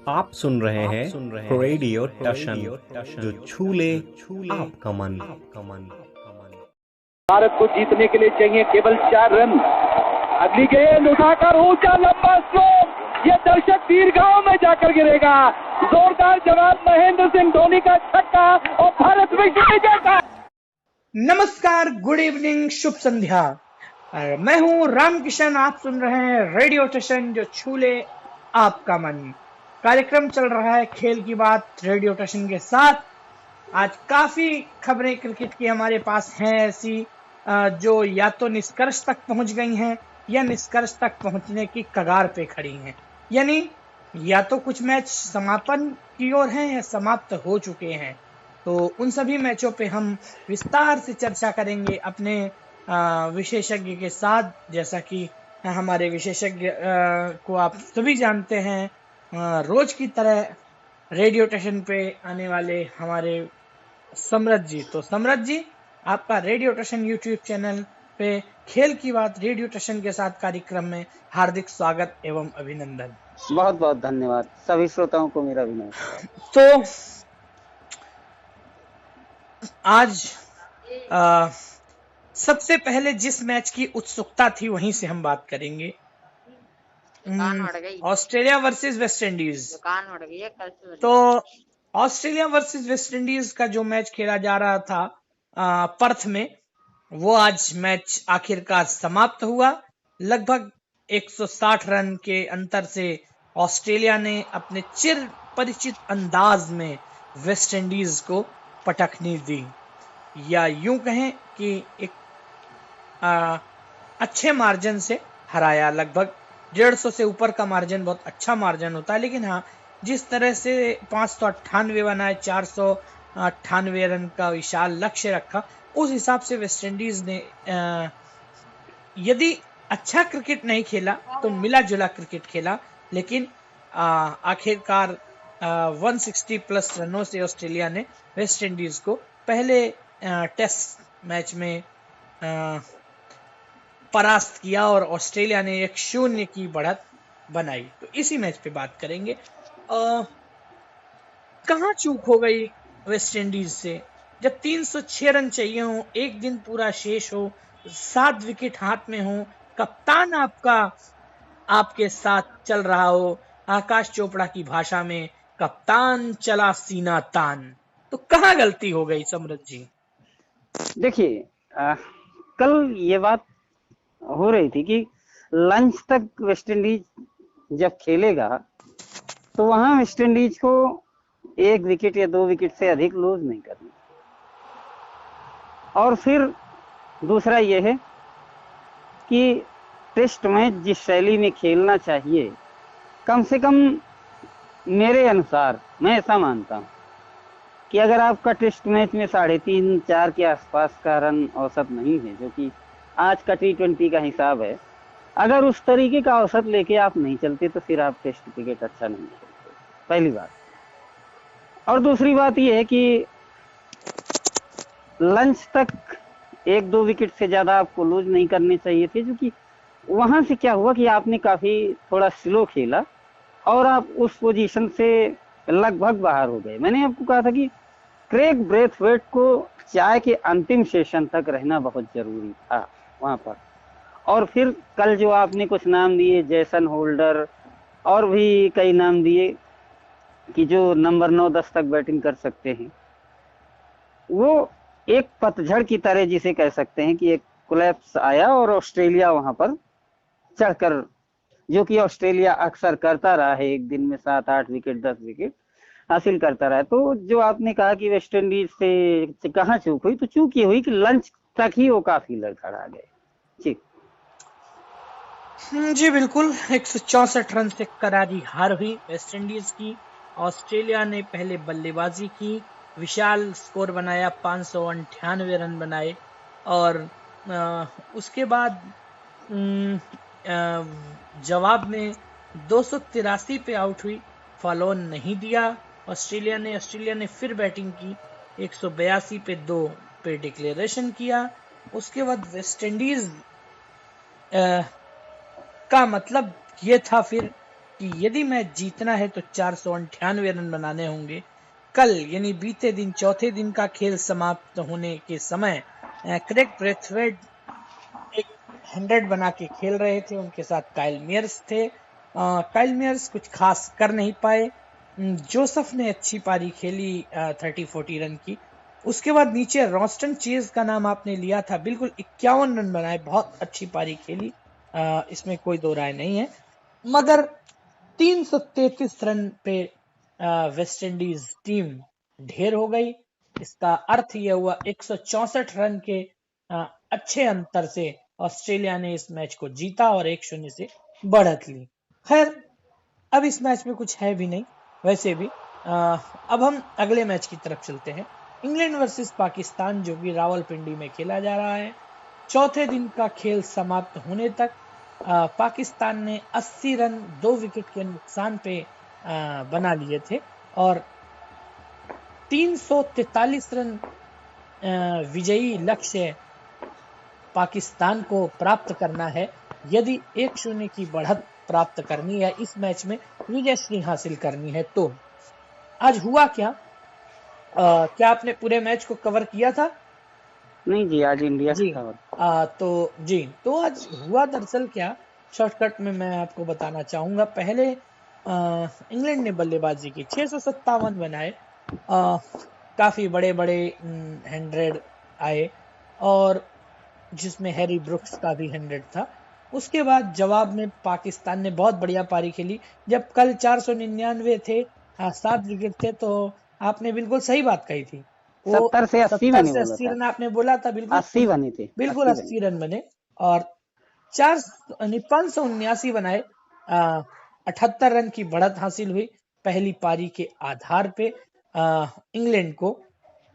आप सुन रहे हैं रेडियो टशन, जो छू ले आपका मन। भारत को जीतने के लिए चाहिए केवल 4 रन। अगली गेंद उठाकर ऊंचा लंबा स्ट्रोक, ये दर्शक दीर्घाओं में जाकर गिरेगा। जोरदार जवाब महेंद्र सिंह धोनी का छक्का और भारत विश्व विजेता। नमस्कार, गुड इवनिंग, शुभ संध्या। मैं हूं रामकिशन। आप सुन रहे हैं रेडियो स्टेशन जो छू ले आपका मन। कार्यक्रम चल रहा है खेल की बात रेडियो स्टेशन के साथ। आज काफी खबरें क्रिकेट की हमारे पास हैं ऐसी जो या तो निष्कर्ष तक पहुंच गई हैं या निष्कर्ष तक पहुंचने की कगार पे खड़ी हैं। यानी या तो कुछ मैच समापन की ओर हैं या समाप्त हो चुके हैं। तो उन सभी मैचों पे हम विस्तार से चर्चा करेंगे अपने विशेषज्ञ के साथ। जैसा कि हमारे विशेषज्ञ को आप सभी जानते हैं, रोज की तरह रेडियो स्टेशन पे आने वाले हमारे समरथ जी। तो समरथ जी, आपका रेडियो स्टेशन यूट्यूब चैनल पे खेल की बात रेडियो स्टेशन के साथ कार्यक्रम में हार्दिक स्वागत एवं अभिनंदन। बहुत बहुत धन्यवाद। सभी श्रोताओं को मेरा भी नमस्कार। तो आज सबसे पहले जिस मैच की उत्सुकता थी वहीं से हम बात करेंगे। Australia versus West Indies. तो ऑस्ट्रेलिया वर्सेस वेस्ट इंडीज का जो मैच खेला जा रहा था पर्थ में, वो आज मैच आखिरकार समाप्त हुआ। लगभग 160 रन के अंतर से ऑस्ट्रेलिया ने अपने चिर परिचित अंदाज में वेस्ट इंडीज को पटखनी दी, या यूं कहें कि एक अच्छे मार्जिन से हराया। लगभग 150 से ऊपर का मार्जिन बहुत अच्छा मार्जिन होता है, लेकिन हाँ, जिस तरह से 598 बनाए, 498 रन का विशाल लक्ष्य रखा, उस हिसाब से वेस्ट इंडीज ने यदि अच्छा क्रिकेट नहीं खेला तो मिला जुला क्रिकेट खेला। लेकिन आखिरकार 160 प्लस रनों से ऑस्ट्रेलिया ने वेस्ट इंडीज को पहले टेस्ट मैच में परास्त किया और ऑस्ट्रेलिया ने 1-0 की बढ़त बनाई। तो इसी मैच पे बात करेंगे। कहाँ चूक हो गई वेस्ट इंडीज से, जब 306 रन चाहिए हो, एक दिन पूरा शेष हो, 7 विकेट हाथ में हो, कप्तान आपके साथ चल रहा हो, आकाश चोपड़ा की भाषा में कप्तान चला सीना तान। तो कहाँ गलती हो गई समृद्ध जी? देखिए, कल ये बात हो रही थी कि लंच तक वेस्ट इंडीज जब खेलेगा तो वहां वेस्ट इंडीज को 1 विकेट या 2 विकेट से अधिक लूज नहीं करना। और फिर दूसरा ये है कि टेस्ट मैच जिस शैली में खेलना चाहिए, कम से कम मेरे अनुसार मैं ऐसा मानता हूँ कि अगर आपका टेस्ट मैच में 3.5-4 के आसपास का रन औसत नहीं है, जो कि आज का T20 का हिसाब है, अगर उस तरीके का औसत लेके आप नहीं चलते तो फिर आप टेस्ट क्रिकेट अच्छा नहीं खेलते, पहली बात। और दूसरी बात यह है कि लंच तक 1-2 विकेट से ज्यादा आपको लूज नहीं करने चाहिए थे, क्योंकि वहां से क्या हुआ कि आपने काफी थोड़ा स्लो खेला और आप उस पोजीशन से लगभग बाहर हो गए। मैंने आपको कहा था कि क्रेग ब्रेथवेट को चाय के अंतिम सेशन तक रहना बहुत जरूरी था वहां पर। और फिर कल जो आपने कुछ नाम दिए, जैसन होल्डर और भी कई नाम दिए कि जो नंबर 9-10 तक बैटिंग कर सकते हैं, वो एक पतझड़ की तरह जिसे कह सकते हैं कि एक कोलैप्स आया और ऑस्ट्रेलिया वहां पर चढ़कर, जो कि ऑस्ट्रेलिया अक्सर करता रहा है, एक दिन में 7-8 विकेट 10 विकेट हासिल करता रहा है। तो जो आपने कहा कि वेस्ट इंडीज से कहाँ चूक हुई, तो चूक ये हुई कि लंच तक ही वो काफी लड़खड़ा गए। जी बिल्कुल, 164 रन से करारी हार हुई वेस्ट इंडीज की। ऑस्ट्रेलिया ने पहले बल्लेबाजी की, विशाल स्कोर बनाया, 598 रन बनाए, और उसके बाद जवाब में 283 पे आउट हुई, फॉलो ऑन नहीं दिया ऑस्ट्रेलिया ने फिर बैटिंग की, 182 पे 2 पे डिक्लेरेशन किया। उसके बाद वेस्ट इंडीज का मतलब ये था फिर कि यदि मैच जीतना है तो 498 रन बनाने होंगे। कल यानी बीते दिन चौथे दिन का खेल समाप्त होने के समय क्रेग ब्रेथवेट एक 100 बना के खेल रहे थे, उनके साथ काइल मियर्स थे। काइल मियर्स कुछ खास कर नहीं पाए। जोसेफ ने अच्छी पारी खेली 30-40 रन की। उसके बाद नीचे रॉस्टन चेज का नाम आपने लिया था, बिल्कुल 51 रन बनाए, बहुत अच्छी पारी खेली, इसमें कोई दो राय नहीं है। मगर 333 रन पे वेस्ट इंडीज टीम ढेर हो गई। इसका अर्थ यह हुआ 164 रन के अच्छे अंतर से ऑस्ट्रेलिया ने इस मैच को जीता और 1-0 से बढ़त ली। खैर, अब इस मैच में कुछ है भी नहीं वैसे भी। अब हम अगले मैच की तरफ चलते हैं, इंग्लैंड वर्सेस पाकिस्तान, जो कि रावलपिंडी में खेला जा रहा है। चौथे दिन का खेल समाप्त होने तक पाकिस्तान ने 80 रन 2 विकेट के नुकसान पे बना लिए थे और 343 रन विजयी लक्ष्य पाकिस्तान को प्राप्त करना है यदि 1-0 की बढ़त प्राप्त करनी है, इस मैच में विजयश्री हासिल करनी है। तो आज हुआ क्या? क्या आपने पूरे मैच को कवर किया था? नहीं जी, आज इंडिया जी तो आज हुआ दरअसल क्या, शॉर्टकट में मैं आपको बताना चाहूंगा। पहले इंग्लैंड ने बल्लेबाजी की, 657 बनाए, काफी बड़े बड़े 100 आए और जिसमें हैरी ब्रुक्स का भी 100 था। उसके बाद जवाब में पाकिस्तान ने बहुत बढ़िया पारी खेली। जब कल 499 थे, 7 विकेट थे, तो आपने बिल्कुल सही बात कही थी। 70 से 80 रन आपने बोला था, बिल्कुल 80 बने थे, बिल्कुल 80 रन बने और 579 बनाए, 78 रन की बढ़त हासिल हुई पहली पारी के आधार पे इंग्लैंड को।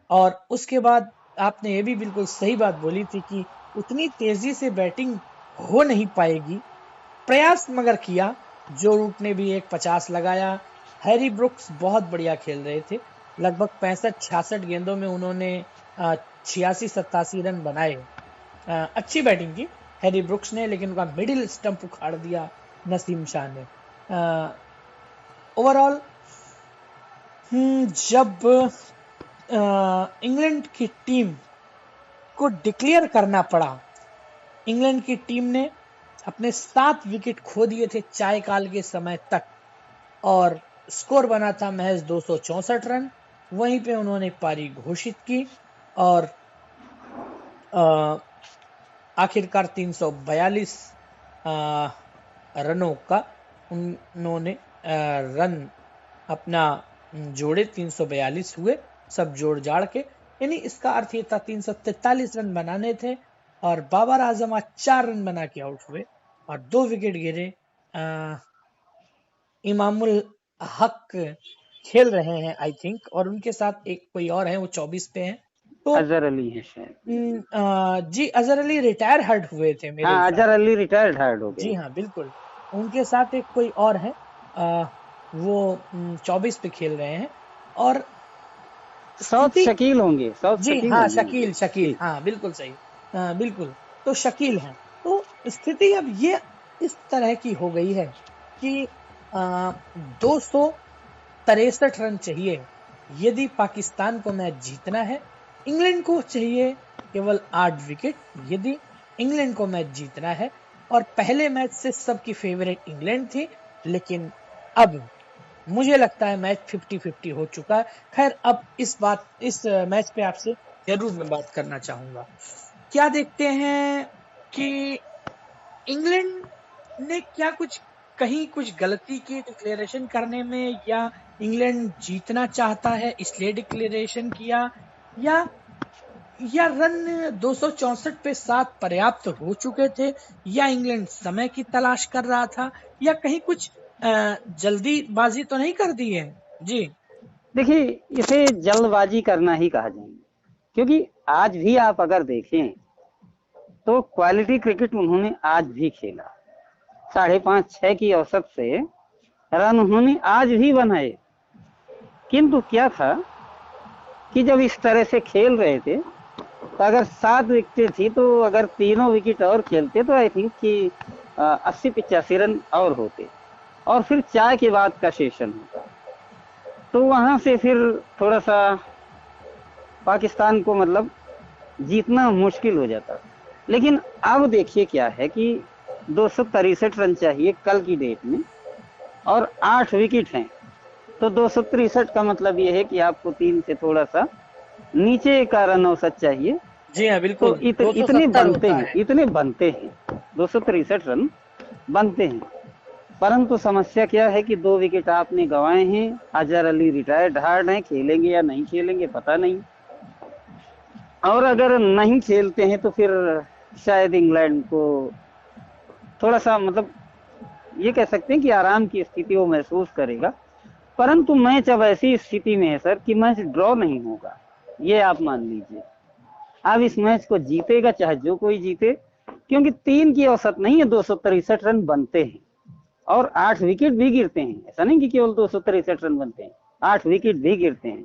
और उसके बाद आपने ये भी बिल्कुल सही बात बोली थी कि उतनी तेजी से बैटिंग हो नहीं पाएगी, प्रयास मगर किया। जो रूट ने भी एक 50 लगाया, हैरी ब्रुक्स बहुत बढ़िया खेल रहे थे, लगभग 65-66 गेंदों में उन्होंने 86-87 रन बनाए। अच्छी बैटिंग की हैरी ब्रुक्स ने, लेकिन उनका मिडिल स्टंप उखाड़ दिया नसीम शाह ने। ओवरऑल जब इंग्लैंड की टीम को डिक्लेयर करना पड़ा, इंग्लैंड की टीम ने अपने 7 विकेट खो दिए थे चाय काल के समय तक और स्कोर बना था महज 264 रन। वहीं पे उन्होंने पारी घोषित की और आखिरकार 342 रनों का उन्होंने रन अपना जोड़े, 342 हुए सब जोड़ जाड़ के। यानी इसका अर्थ ये था 343 रन बनाने थे और बाबर आजम आज 4 रन बना के आउट हुए और 2 विकेट गिरे। इमामुल हक खेल रहे हैं आई थिंक, और उनके साथ एक कोई और है, वो 24 पे हैं। तो अजहर अली है शायद। जी, अजहर अली रिटायर हर्ट हुए थे मेरे। हाँ, अजहर अली रिटायर्ड हर्ट हो गए। जी हाँ, बिल्कुल। उनके साथ एक कोई और है, वो 24 पे खेल रहे हैं और शकील होंगे। जी हाँ, शकील, हाँ बिल्कुल सही, बिल्कुल। तो शकील हैं। तो स्थिति अब ये इस तरह की हो गई है कि 263 रन चाहिए यदि पाकिस्तान को मैच जीतना है। इंग्लैंड को चाहिए केवल 8 विकेट यदि इंग्लैंड को मैच जीतना है। और पहले मैच से सबकी फेवरेट इंग्लैंड थी, लेकिन अब मुझे लगता है मैच 50-50 हो चुका है। खैर, अब इस मैच पे आपसे जरूर मैं बात करना चाहूंगा। क्या देखते हैं कि इंग्लैंड ने क्या कहीं कुछ गलती की डिक्लेरेशन करने में, या इंग्लैंड जीतना चाहता है इसलिए डिक्लेरेशन किया, या रन 264 पे 7 पर्याप्त हो चुके थे, या इंग्लैंड समय की तलाश कर रहा था, या कहीं कुछ जल्दीबाजी तो नहीं कर दी है? जी देखिए, इसे जल्दबाजी करना ही कहा जाएगा, क्योंकि आज भी आप अगर देखें तो क्वालिटी क्रिकेट उन्होंने आज भी खेला। 5.5-6 की औसत से रन उन्होंने आज भी बनाए। किंतु क्या था कि जब इस तरह से खेल रहे थे तो अगर 7 विकेट थी, तो अगर तीनों विकेट और खेलते तो आई थिंक कि 80-85 रन और होते। और फिर चाय के बाद का सेशन होता, तो वहां से फिर थोड़ा सा पाकिस्तान को मतलब जीतना मुश्किल हो जाता। लेकिन अब देखिए क्या है कि 263 रन चाहिए कल की डेट में और 8 विकेट हैं, तो 263 का मतलब ये है कि आपको 3 से थोड़ा सा नीचे का रन औसत चाहिए। जी हाँ बिल्कुल, तो इतने 270 बनते होता हैं, है। इतने बनते हैं, 263 रन बनते हैं। परंतु समस्या क्या है कि 2 विकेट आपने गंवाए हैं। अजहर अली रिटायर्ड हार्ड हैं, खेलेंगे या नहीं खेलेंगे पता नहीं, और अगर नहीं खेलते हैं तो फिर शायद इंग्लैंड को थोड़ा सा मतलब ये कह सकते हैं कि आराम की स्थिति वो महसूस करेगा। परंतु मैच अब ऐसी स्थिति में है सर कि मैच ड्रॉ नहीं होगा, ये आप मान लीजिए। अब इस मैच को जीतेगा चाहे जो कोई जीते, क्योंकि 3 की औसत नहीं है, 263 रन बनते हैं और 8 विकेट भी गिरते हैं। ऐसा नहीं कि केवल 263 रन बनते हैं, 8 विकेट भी गिरते हैं,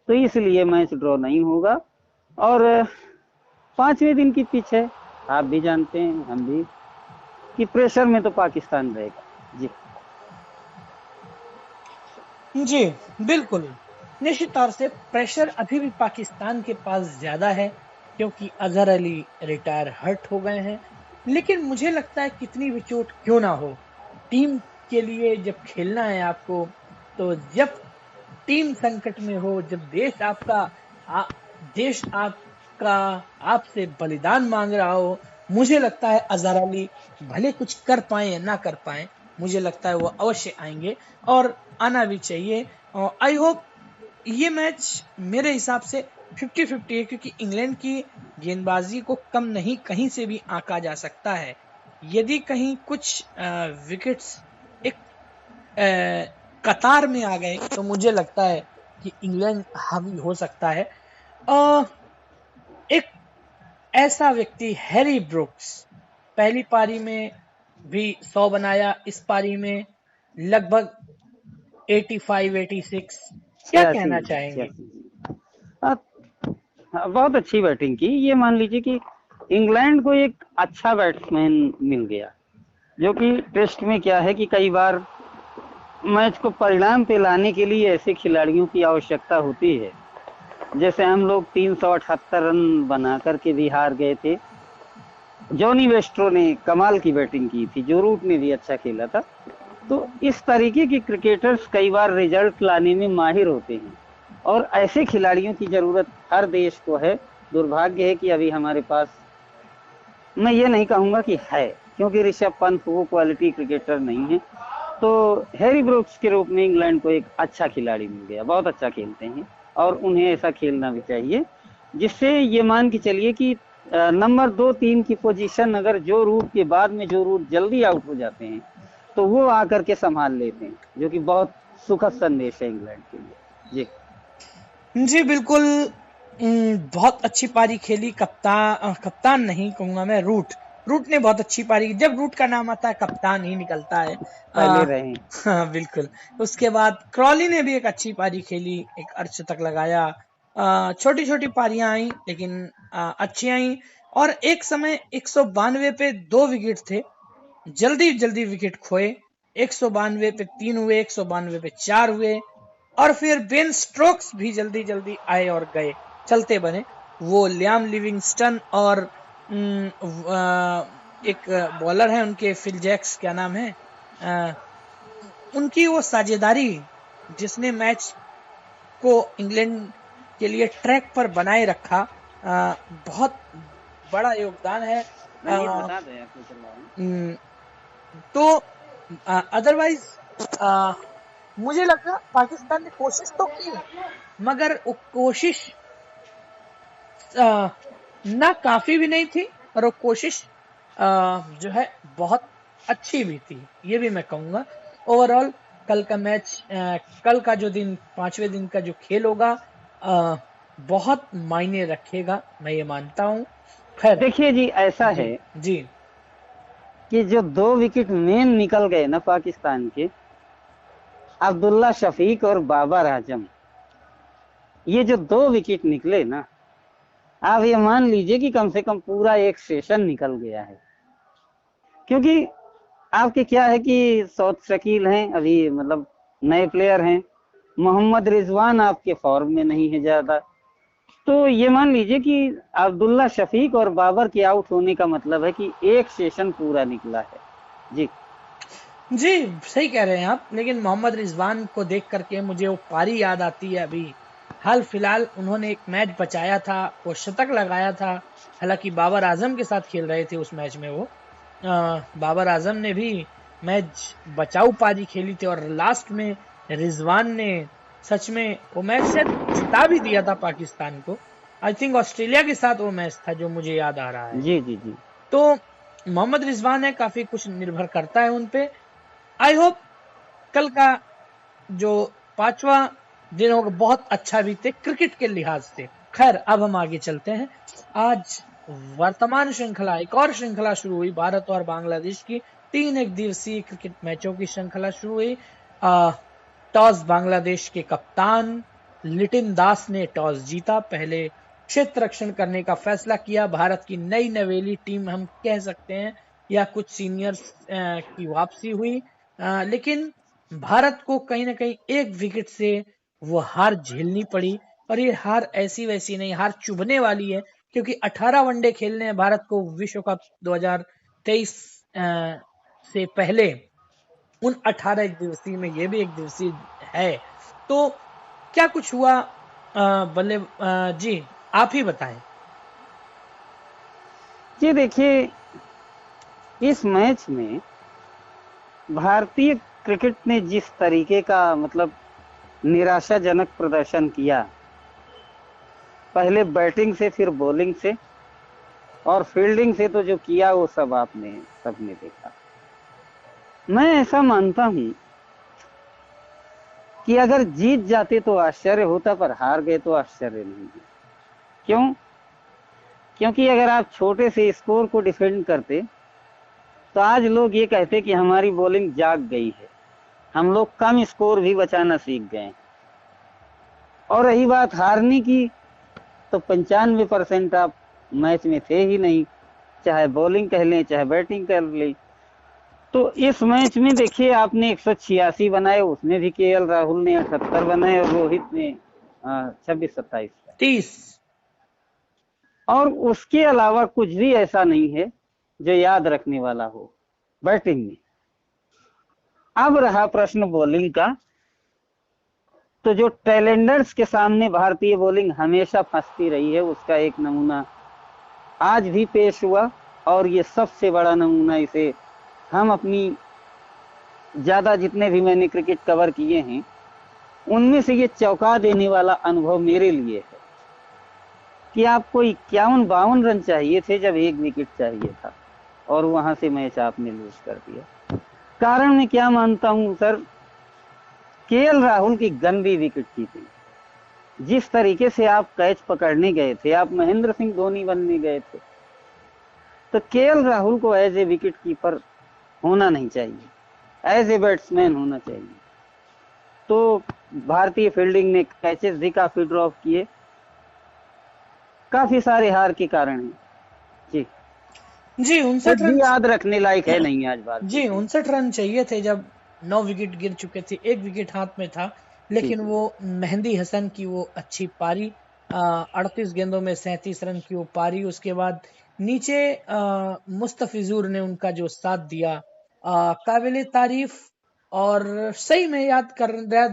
तो इसलिए मैच ड्रॉ नहीं होगा। और 5वें दिन की पिच है, आप भी जानते हैं हम भी, कि प्रेशर में तो पाकिस्तान रहेगा। जी जी बिल्कुल, निश्चित तौर से प्रेशर अभी भी पाकिस्तान के पास ज्यादा है, क्योंकि अजहर अली रिटायर हर्ट हो गए हैं। लेकिन मुझे लगता है कितनी भी चोट क्यों ना हो, टीम के लिए जब खेलना है आपको, तो जब टीम संकट में हो, जब देश आपका आपसे बलिदान मांग रहा हो, मुझे लगता है अजहर अली भले कुछ कर पाए या ना कर पाए, मुझे लगता है वो अवश्य आएंगे और आना भी चाहिए। और आई होप ये मैच मेरे हिसाब से 50-50 है, क्योंकि इंग्लैंड की गेंदबाजी को कम नहीं कहीं से भी आंका जा सकता है। यदि कहीं कुछ विकेट्स एक कतार में आ गए तो मुझे लगता है कि इंग्लैंड हावी हो सकता है। एक ऐसा व्यक्ति हैरी ब्रुक्स, पहली पारी में भी 100 बनाया, इस पारी में लगभग 85-86, क्या कहना चाहेंगे? बहुत अच्छी बैटिंग की। ये मान लीजिए कि इंग्लैंड को एक अच्छा बैट्समैन मिल गया, जो कि टेस्ट में क्या है कि कई बार मैच को परिणाम पे लाने के लिए ऐसे खिलाड़ियों की आवश्यकता होती है। जैसे हम लोग 378 रन बना करके भी हार गए थे। जॉनी वेस्ट्रो ने कमाल की बैटिंग की थी, जो रूट ने भी अच्छा खेला था। तो इस तरीके के क्रिकेटर्स कई बार रिजल्ट लाने में माहिर होते हैं, और ऐसे खिलाड़ियों की जरूरत हर देश को है। दुर्भाग्य है कि अभी हमारे पास, मैं ये नहीं कहूंगा कि है, क्योंकि ऋषभ पंत वो क्वालिटी क्रिकेटर नहीं है। तो हैरी ब्रुक्स के रूप में इंग्लैंड को एक अच्छा खिलाड़ी मिल गया, बहुत अच्छा खेलते हैं और उन्हें ऐसा खेलना भी चाहिए, जिससे ये मान के चलिए कि नंबर 2-3 की पोजीशन अगर जो रूट के बाद में जो रूट जल्दी आउट हो जाते हैं तो वो आकर के संभाल लेते हैं, जो कि बहुत सुखद संदेश है इंग्लैंड के लिए। जी बिल्कुल, बहुत अच्छी पारी खेली। कप्तान नहीं कहूंगा मैं, रूट ने बहुत अच्छी पारी की। जब रूट का नाम आता है कप्तान ही निकलता है पहले रहे। हाँ बिल्कुल। उसके बाद क्रॉली ने भी एक अच्छी पारी खेली, एक अर्धशतक लगाया। छोटी छोटी पारियां आई लेकिन अच्छी आई, और एक समय 192 पे 2 विकेट थे, जल्दी जल्दी विकेट खोए। 192 पे 3 हुए, 192 पे 4 हुए, और फिर बेन स्ट्रोक्स भी जल्दी जल्दी आए और गए, चलते बने। वो लियाम लिविंगस्टन और एक बॉलर है उनके, फिल जैक्स क्या नाम है, उनकी वो साझेदारी जिसने मैच को इंग्लैंड के लिए ट्रैक पर बनाए रखा, बहुत बड़ा योगदान है। तो अदरवाइज मुझे लगा पाकिस्तान ने कोशिश तो की, मगर वो कोशिश ना काफी भी नहीं थी, और वो कोशिश जो है बहुत अच्छी भी थी, ये भी मैं कहूंगा। ओवरऑल कल का मैच, कल का जो दिन, 5वें दिन का जो खेल होगा, बहुत मायने रखेगा, मैं ये मानता हूँ। खैर देखिए जी, ऐसा है जी कि जो 2 विकेट मेन निकल गए ना पाकिस्तान के, अब्दुल्ला शफीक और बाबर आजम, ये जो 2 विकेट निकले ना, आप ये मान लीजिए कि कम से कम पूरा एक सेशन निकल गया है। क्योंकि आपके क्या है कि सौद शकील हैं, अभी मतलब नए प्लेयर हैं, मोहम्मद रिजवान आपके फॉर्म में नहीं है ज्यादा, तो ये मान लीजिए कि अब्दुल्ला शफीक और बाबर के आउट होने का मतलब है कि एक सेशन पूरा निकला है। जी जी सही कह रहे हैं आप, लेकिन मोहम्मद रिजवान को देख करके मुझे वो पारी याद आती है। अभी हाल फिलहाल उन्होंने एक मैच बचाया था, वो शतक लगाया था, हालांकि बाबर आजम के साथ खेल रहे थे उस मैच में। वो बाबर आजम ने भी मैच बचाऊ पारी खेली थी और लास्ट में रिजवान ने सच में वो मैच से जिता भी दिया था पाकिस्तान को। आई थिंक ऑस्ट्रेलिया के साथ वो मैच था जो मुझे याद आ रहा है। जी जी जी तो मोहम्मद रिजवान है, काफी कुछ निर्भर करता है उन पे। आई होप कल का जो 5वां दिन होगा बहुत अच्छा बीते क्रिकेट के लिहाज से। खैर अब हम आगे चलते हैं। आज वर्तमान श्रृंखला, एक और श्रृंखला शुरू हुई, भारत और बांग्लादेश की 3 एक दिवसीय क्रिकेट मैचों की श्रृंखला शुरू हुई। टॉस बांग्लादेश के कप्तान लिटिन दास ने टॉस जीता, पहले क्षेत्र रक्षण करने का फैसला किया। भारत की नई नवेली टीम हम कह सकते हैं, या कुछ सीनियर्स की वापसी हुई, लेकिन भारत को कहीं ना कहीं एक विकेट से वो हार झेलनी पड़ी। और ये हार ऐसी वैसी नहीं, हार चुभने वाली है, क्योंकि 18 वनडे खेलने हैं भारत को विश्व कप 2023 से पहले। उन 18 एक दिवसीय में ये भी एक दिवसीय है। तो क्या कुछ हुआ बल्ले जी आप ही बताएं। जी देखिए, इस मैच में भारतीय क्रिकेट ने जिस तरीके का मतलब निराशाजनक प्रदर्शन किया, पहले बैटिंग से फिर बॉलिंग से और फील्डिंग से, तो जो किया वो सब आपने सबने देखा। मैं ऐसा मानता हूं कि अगर जीत जाते तो आश्चर्य होता, पर हार गए तो आश्चर्य नहीं है। क्यों? क्योंकि अगर आप छोटे से स्कोर को डिफेंड करते तो आज लोग ये कहते कि हमारी बॉलिंग जाग गई है, हम लोग कम स्कोर भी बचाना सीख गए। और रही बात हारने की, तो 95% आप मैच में थे ही नहीं, चाहे बॉलिंग कह लें चाहे बैटिंग कर लें। तो इस मैच में देखिए, आपने 186 बनाए, उसमें भी केएल राहुल ने 78 बनाए और रोहित ने 26-27 30। और उसके अलावा कुछ भी ऐसा नहीं है जो याद रखने वाला हो बैटिंग में। अब रहा प्रश्न बॉलिंग का, तो जो टैलेंडर्स के सामने भारतीय बॉलिंग हमेशा फंसती रही है, उसका एक नमूना आज भी पेश हुआ। और ये सबसे बड़ा नमूना, इसे हम अपनी ज्यादा जितने भी मैंने क्रिकेट कवर किए हैं उनमें से ये चौंका देने वाला अनुभव मेरे लिए है कि आपको 51-52 रन चाहिए थे जब 1 विकेट चाहिए था, और वहां से मैच आपने लूज कर दिया। कारण मैं क्या मानता हूं सर, केएल राहुल की गंदी विकेट कीपिंग, जिस तरीके से आप कैच पकड़ने गए थे, आप महेंद्र सिंह धोनी बनने गए थे, तो केएल राहुल को एज ए विकेट कीपर होना नहीं चाहिए, एज ए बैट्समैन होना चाहिए। तो भारतीय फील्डिंग ने कैचेस भी काफी ड्रॉप किए, काफी सारे हार के कारण है। जी 59 रन याद रखने लायक है नहीं आज बात। जी 59 रन चाहिए थे जब 9 विकेट गिर चुके थे, 1 विकेट हाथ में था, लेकिन वो मेहंदी हसन की वो अच्छी पारी, 38 गेंदों में 37 रन की वो पारी, उसके बाद नीचे मुस्तफिजुर ने उनका जो साथ दिया, काबिले तारीफ। और सही में याद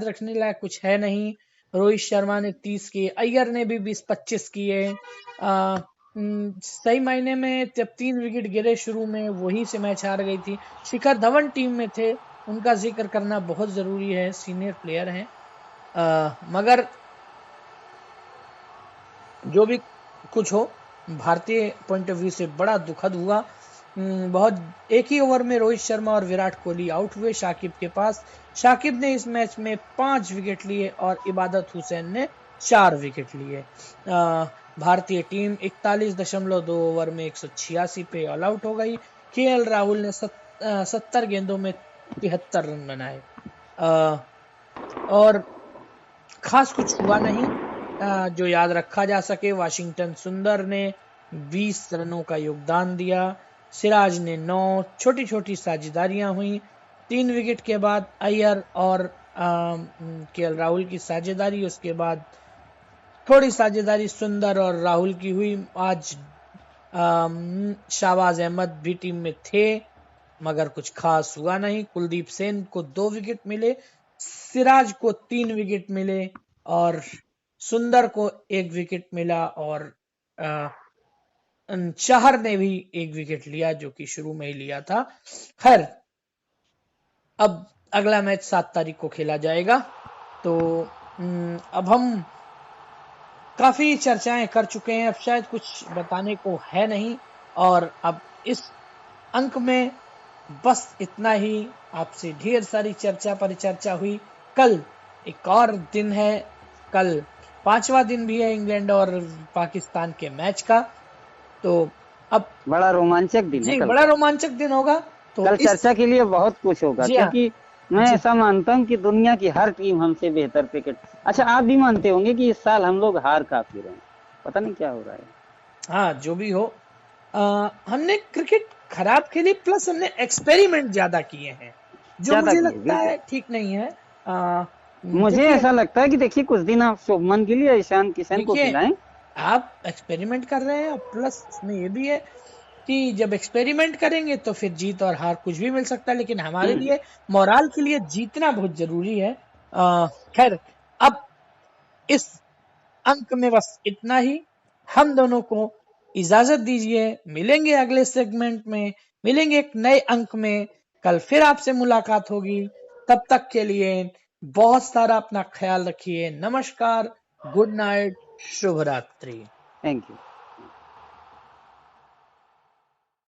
रखने लायक कुछ है नहीं। रोहित शर्मा ने 30 किए, अय्यर ने भी 20-25 किए। सही मायने में जब 3 विकेट गिरे शुरू में, वही से मैच हार गई थी। शिखर धवन टीम में थे, उनका जिक्र करना बहुत जरूरी है, सीनियर प्लेयर हैं। मगर जो भी कुछ हो, भारतीय पॉइंट ऑफ व्यू से बड़ा दुखद हुआ। बहुत एक ही ओवर में रोहित शर्मा और विराट कोहली आउट हुए शाकिब के पास। शाकिब ने इस मैच में 5 विकेट लिए और इबादत हुसैन ने 4 विकेट लिए। भारतीय टीम 41.2 ओवर में 186 पे ऑल आउट हो गई। केएल राहुल ने 70 गेंदों में 73 रन बनाए, और खास कुछ हुआ नहीं जो याद रखा जा सके। वाशिंगटन सुंदर ने 20 रनों का योगदान दिया। सिराज ने 9, छोटी छोटी साझेदारियां हुई। 3 विकेट के बाद अय्यर और केएल राहुल की साझेदारी, उसके बाद थोड़ी साझेदारी सुंदर और राहुल की हुई। आज शाहबाज अहमद भी टीम में थे मगर कुछ खास हुआ नहीं। कुलदीप सेन को 2 विकेट मिले, सिराज को 3 विकेट मिले और सुंदर को 1 विकेट मिला और चाहर ने भी 1 विकेट लिया जो कि शुरू में ही लिया था। खैर, अब अगला मैच 7 तारीख को खेला जाएगा। तो अब हम काफी चर्चाएं कर चुके हैं, अब शायद कुछ बताने को है नहीं और अब इस अंक में बस इतना ही। आपसे ढेर सारी चर्चा परिचर्चा हुई। कल एक और दिन है, कल 5वां दिन भी है इंग्लैंड और पाकिस्तान के मैच का। तो अब बड़ा रोमांचक दिन है जी, कल। बड़ा रोमांचक दिन होगा। तो कल चर्चा के लिए बहुत कुछ होगा, जी हाँ। क्योंकि मैं ऐसा मानता हूँ कि दुनिया की हर टीम हमसे बेहतर क्रिकेट। अच्छा, आप भी मानते होंगे कि इस साल हम लोग हार काफी रहे हैं, पता नहीं क्या हो रहा है। हाँ, जो भी हो, हमने क्रिकेट खराब खेली, प्लस हमने एक्सपेरिमेंट ज्यादा किए हैं जो ज्यादा मुझे किए, लगता है ठीक नहीं है। मुझे देखिए, ऐसा लगता है कि देखिए कुछ दिन आप शुभमन गिल या ईशान किशन को देखिए, खिलाएं। आप एक्सपेरिमेंट कर रहे हैं, प्लस इसमें ये भी है कि जब एक्सपेरिमेंट करेंगे तो फिर जीत और हार कुछ भी मिल सकता है, लेकिन हमारे लिए मोराल के लिए जीतना बहुत जरूरी है। खैर, अब इस अंक में बस इतना ही। हम दोनों को इजाजत दीजिए, मिलेंगे अगले सेगमेंट में, मिलेंगे एक नए अंक में। कल फिर आपसे मुलाकात होगी, तब तक के लिए बहुत सारा अपना ख्याल रखिए। नमस्कार, गुड नाइट, शुभ रात्रि। Thank you.